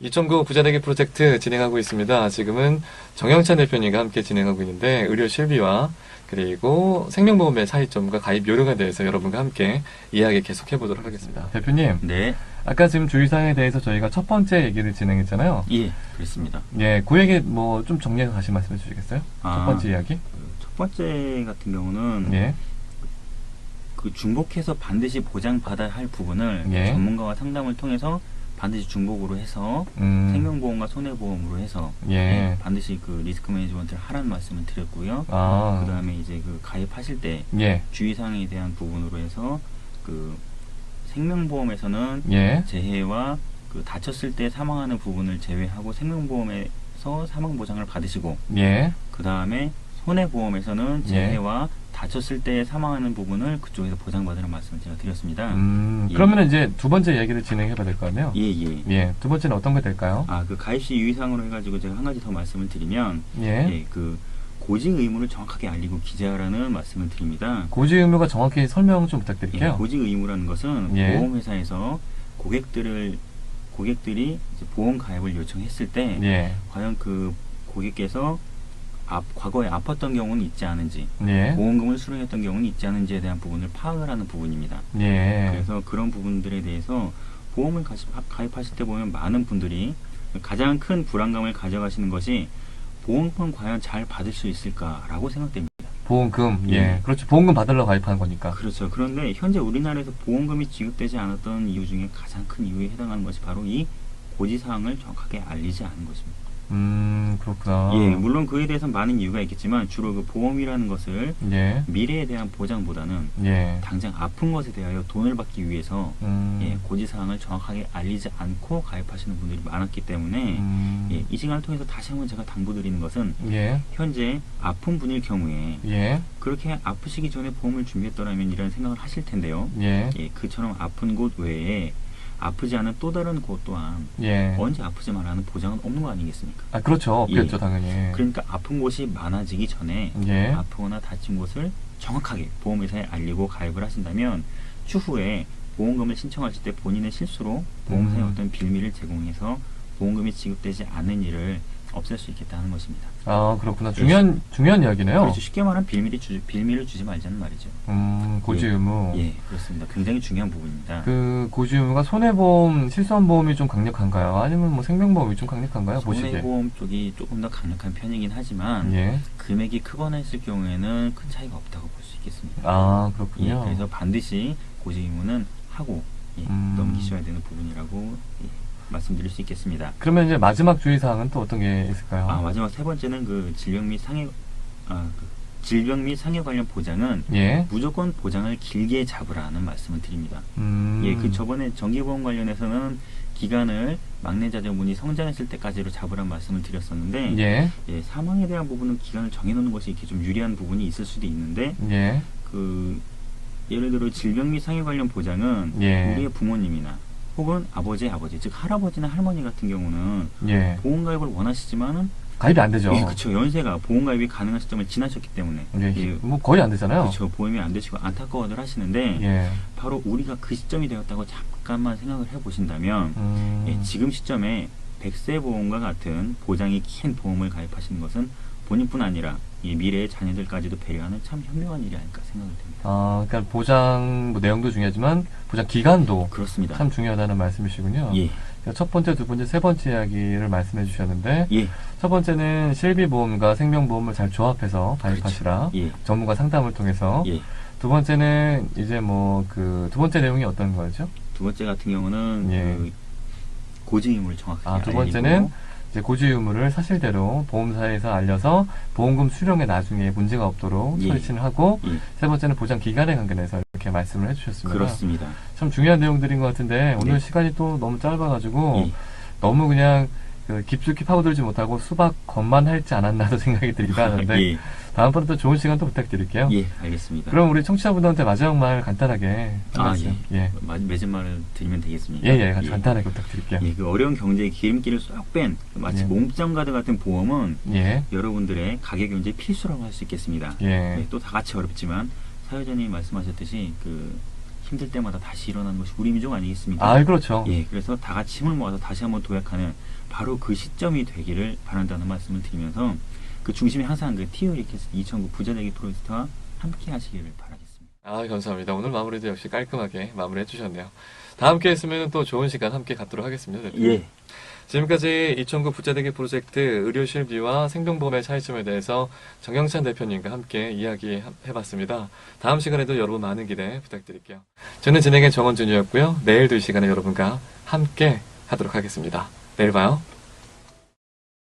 2.9 부자되기 프로젝트 진행하고 있습니다. 지금은 정영찬 대표님과 함께 진행하고 있는데 의료 실비와 그리고 생명보험의 차이점과 가입 요령에 대해서 여러분과 함께 이야기 계속해 보도록 하겠습니다. 대표님, 네. 아까 지금 주의사항에 대해서 저희가 첫 번째 얘기를 진행했잖아요. 예, 그렇습니다. 예, 그 얘기 뭐 좀 정리해서 다시 말씀해 주시겠어요? 첫 번째 이야기? 첫 번째 같은 경우는 예. 그 중복해서 반드시 보장받아야 할 부분을 예. 전문가와 상담을 통해서 반드시 중복으로 해서 생명보험과 손해보험으로 해서 예. 반드시 그 리스크 매니지먼트를 하라는 말씀을 드렸고요. 아. 그 다음에 이제 그 가입하실 때 예. 주의사항에 대한 부분으로 해서 그 생명보험에서는 예. 재해와 그 다쳤을 때 사망하는 부분을 제외하고 생명보험에서 사망보장을 받으시고 예. 그 다음에 손해보험에서는 예. 재해와 다쳤을 때 사망하는 부분을 그쪽에서 보장받으라는 말씀을 제가 드렸습니다. 예. 예. 그러면 이제 두 번째 얘기를 진행해 봐야 될 거 아니에요? 예, 예. 예. 두 번째는 어떤 게 될까요? 그 가입시 유의사항으로 해가지고 제가 한 가지 더 말씀을 드리면, 예. 그 고지 의무를 정확하게 알리고 기재하라는 말씀을 드립니다. 고지 의무가 정확히 설명 좀 예, 부탁드릴게요. 고지 의무라는 것은 예. 보험회사에서 고객들이 이제 보험 가입을 요청했을 때, 예. 과연 그 고객께서 과거에 아팠던 경우는 있지 않은지, 예. 보험금을 수령했던 경우는 있지 않은지에 대한 부분을 파악을 하는 부분입니다. 예. 그래서 그런 부분들에 대해서 보험을 가입하실 때 보면 많은 분들이 가장 큰 불안감을 가져가시는 것이 보험금 과연 잘 받을 수 있을까라고 생각됩니다. 보험금, 예. 예. 그렇죠. 보험금 받으러 가입하는 거니까. 그렇죠. 그런데 현재 우리나라에서 보험금이 지급되지 않았던 이유 중에 가장 큰 이유에 해당하는 것이 바로 이 고지사항을 정확하게 알리지 않은 것입니다. 그렇구나. 예, 물론 그에 대해서는 많은 이유가 있겠지만 주로 그 보험이라는 것을 예. 미래에 대한 보장보다는 예. 당장 아픈 것에 대하여 돈을 받기 위해서 음. 고지사항을 정확하게 알리지 않고 가입하시는 분들이 많았기 때문에 이 시간을 통해서 다시 한번 제가 당부드리는 것은 예. 현재 아픈 분일 경우에 예. 그렇게 아프시기 전에 보험을 준비했더라면 이라는 생각을 하실 텐데요. 예. 그처럼 아픈 곳 외에 아프지 않은 또 다른 곳 또한 예. 언제 아프지만 하는 보장은 없는 거 아니겠습니까? 아, 그렇죠. 없겠죠, 예. 당연히. 그러니까 아픈 곳이 많아지기 전에 예. 아프거나 다친 곳을 정확하게 보험회사에 알리고 가입을 하신다면 추후에 보험금을 신청하실 때 본인의 실수로 보험사에 어떤 빌미를 제공해서 보험금이 지급되지 않는 일을 없앨 수 있겠다는 것입니다. 아, 그렇구나. 중요한 이야기네요. 그렇죠. 쉽게 말하면 빌미를 주지 말자는 말이죠. 고지 예. 의무. 예, 그렇습니다. 굉장히 중요한 부분입니다. 그 고지 의무가 손해보험, 실손 보험이 좀 강력한가요? 아니면 뭐 생명보험이 좀 강력한가요? 보시기에. 손해보험 쪽이 조금 더 강력한 편이긴 하지만 예. 금액이 크거나 했을 경우에는 큰 차이가 없다고 볼 수 있겠습니다. 아, 예, 그렇군요. 그래서 반드시 고지 의무는 하고 넘기셔야 되는 부분이라고 말씀드릴 수 있겠습니다. 그러면 이제 마지막 주의사항은 또 어떤 게 있을까요? 마지막 세 번째는 그 질병 및 상해 관련 보장은 예. 무조건 보장을 길게 잡으라는 말씀을 드립니다. 예, 그 저번에 정기보험 관련해서는 기간을 막내 자녀분이 성장했을 때까지로 잡으라는 말씀을 드렸었는데, 예. 사망에 대한 부분은 기간을 정해놓는 것이 이렇게 좀 유리한 부분이 있을 수도 있는데, 예. 예를 들어 질병 및 상해 관련 보장은 예. 우리의 부모님이나 혹은 아버지, 즉 할아버지나 할머니 같은 경우는 예. 보험가입을 원하시지만은 가입이 안 되죠. 예, 그렇죠. 연세가 보험가입이 가능한 시점을 지나셨기 때문에 예. 뭐 거의 안 되잖아요. 그렇죠. 보험이 안 되시고 안타까워들 하시는데 예. 바로 우리가 그 시점이 되었다고 잠깐만 생각을 해보신다면 지금 시점에 100세 보험과 같은 보장이 긴 보험을 가입하시는 것은 본인뿐 아니라 미래의 자녀들까지도 배려하는 참 현명한 일이 아닐까 생각을 됩니다. 아, 그러니까 보장 내용도 중요하지만 보장 기간도 그렇습니다. 참 중요하다는 말씀이시군요. 예. 첫 번째, 두 번째, 세 번째 이야기를 말씀해 주셨는데 예. 첫 번째는 실비보험과 생명보험을 잘 조합해서 가입하시라. 그렇죠. 예. 전문가 상담을 통해서. 예. 두 번째는 이제 뭐 두 번째 내용이 어떤 거죠? 두 번째 같은 경우는 예. 고지 의무를 정확하게 두 알리고 번째는 이제 고지 의무를 사실대로 보험사에서 알려서 보험금 수령에 나중에 문제가 없도록 예. 설치를 하고 예. 세 번째는 보장 기간에 관련해서 이렇게 말씀을 해주셨습니다. 그렇습니다. 참 중요한 내용들인 것 같은데 오늘 네. 시간이 또 너무 짧아가지고 예. 너무 그냥 깊숙이 파고들지 못하고 수박 겉만 할지 않았나도 생각이 들기도 하는데 예. 다음번에 또 좋은 시간 또 부탁드릴게요. 예, 알겠습니다. 그럼 우리 청취자분들한테 마지막 말 간단하게 예. 맺은 말을 드리면 되겠습니까? 예. 간단하게 부탁드릴게요. 예, 그 어려운 경제의 기름기를 쏙 뺀 마치 예. 몸짱 가드 같은 보험은 예. 여러분들의 가계 경제의 필수라고 할 수 있겠습니다. 예. 또 다 같이 어렵지만 사회자님이 말씀하셨듯이 힘들 때마다 다시 일어나는 것이 우리 민족 아니겠습니까? 아, 그렇죠. 예, 그래서 다 같이 힘을 모아서 다시 한번 도약하는 바로 그 시점이 되기를 바란다는 말씀을 드리면서 그 중심에 항상 그 티오리케스 2009 부자되기 프로젝트와 함께 하시기를 바라겠습니다. 아, 감사합니다. 오늘 마무리도 역시 깔끔하게 마무리해 주셨네요. 다음 기회 있으면 또 좋은 시간 함께 갖도록 하겠습니다. 대표님. 예. 지금까지 2009 부자되기 프로젝트 의료 실비와 생명보험의 차이점에 대해서 정영찬 대표님과 함께 이야기해봤습니다. 다음 시간에도 여러분 많은 기대 부탁드릴게요. 저는 진행의 정원준이었고요. 내일도 이 시간에 여러분과 함께 하도록 하겠습니다. 내일 봐요.